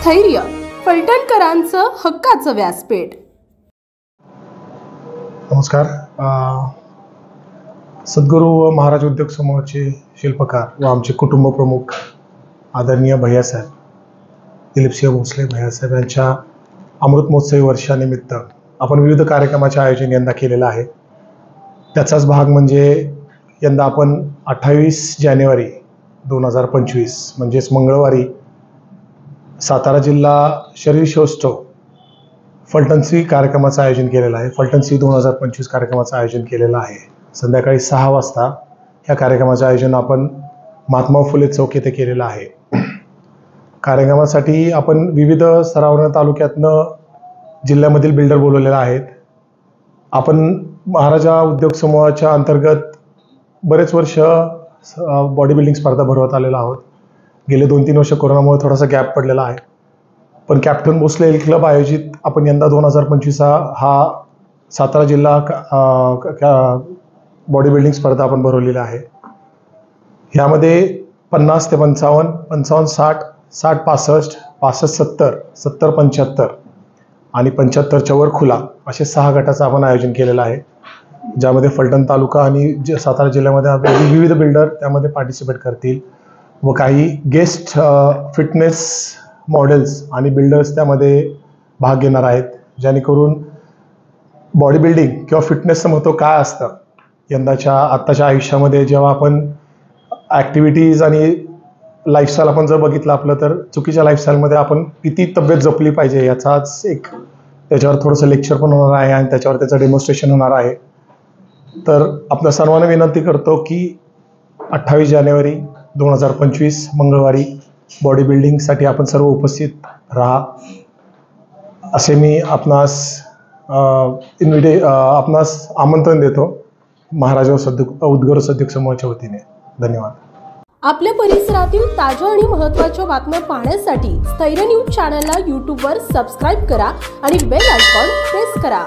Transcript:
स्थैर्य, फलटणकरांचं हक्काचं व्यासपीठ। नमस्कार। सद्गुरू व महाराज उद्योग समूहाचे शिल्पकार व आमचे कुटुंब प्रमुख आदरणीय भैयासाहेब दिलीपसिंह भोसले भैयासाहेब यांच्या अमृत महोत्सवी वर्षानिमित्त आपण विविध कार्यक्रमाचे आयोजन यंदा केलेलं आहे। त्याचाच भाग म्हणजे यंदा आपण 28 जानेवारी 2025 म्हणजेच मंगळवारी सातारा जिल्हा शरीरशौष्ठव फलटणसी कार्यक्रमाचं आयोजन केलेलं आहे। फलटणसी 2025 कार्यक्रमाचं आयोजन केलेलं आहे। संध्याकाळी 6 वाजता ह्या कार्यक्रमाचं आयोजन आपण महात्मा फुले चौक येथे केलेलं आहे। कार्यक्रमासाठी आपण विविध सरावर्ण तालुक्यातनं जिल्ह्यामधील बिल्डर बोलवलेले आहेत। आपण महाराजा उद्योग समूहाच्या अंतर्गत बरेच वर्ष बॉडी बिल्डिंग स्पर्धा भरवत आलेलो आहोत। गेले 2-3 वर्ष कोरोनामुळे थोडासा गॅप पडलेला आहे, पण कॅप्टन भोसले एल क्लब आयोजित आपण यंदा 2025 हा सातारा जिल्हा बॉडी बिल्डिंग स्पर्धा आपण भरवलेली आहे। ह्यामध्ये 50 ते 55, 55 60, 60 65, 65 70, 70 75 आणि 75च्या वर खुला असे 6 गटाचं आपण आयोजन केलेलं आहे, ज्यामध्ये फलटण तालुका आणि सातारा जिल्ह्यामध्ये विविध बिल्डर त्यामध्ये पार्टिसिपेट करतील व काही गेस्ट फिटनेस मॉडेल्स आणि बिल्डर्स त्यामध्ये भाग घेणार आहेत, जेणेकरून बॉडी बिल्डिंग किंवा फिटनेसचं महत्त्व काय असतं यंदाच्या आत्ताच्या आयुष्यामध्ये जेव्हा आपण ॲक्टिव्हिटीज आणि लाईफस्टाईल आपण जर बघितलं आपलं तर चुकीच्या लाईफस्टाईलमध्ये आपण किती तब्येत जपली पाहिजे याचाच एक त्याच्यावर थोडंसं लेक्चर पण होणार आहे आणि त्याच्यावर त्याचं डेमॉन्स्ट्रेशन होणार आहे। तर आपल्या सर्वांना विनंती करतो की 28 जानेवारी 2025 मंगळवारी बॉडी बिल्डिंगसाठी आपण सर्व उपस्थित राहा असे मी आपणास आमंत्रण देतो महाराजा उद्योग समूहाच्या वतीने। धन्यवाद। आपल्या परिसरातील ताज्या आणि महत्त्वाच्या बातम्या पाहण्यासाठी स्थैर्य न्यूज चॅनलला यूट्यूबवर सबस्क्राइब करा आणि बेल आयकॉन प्रेस करा।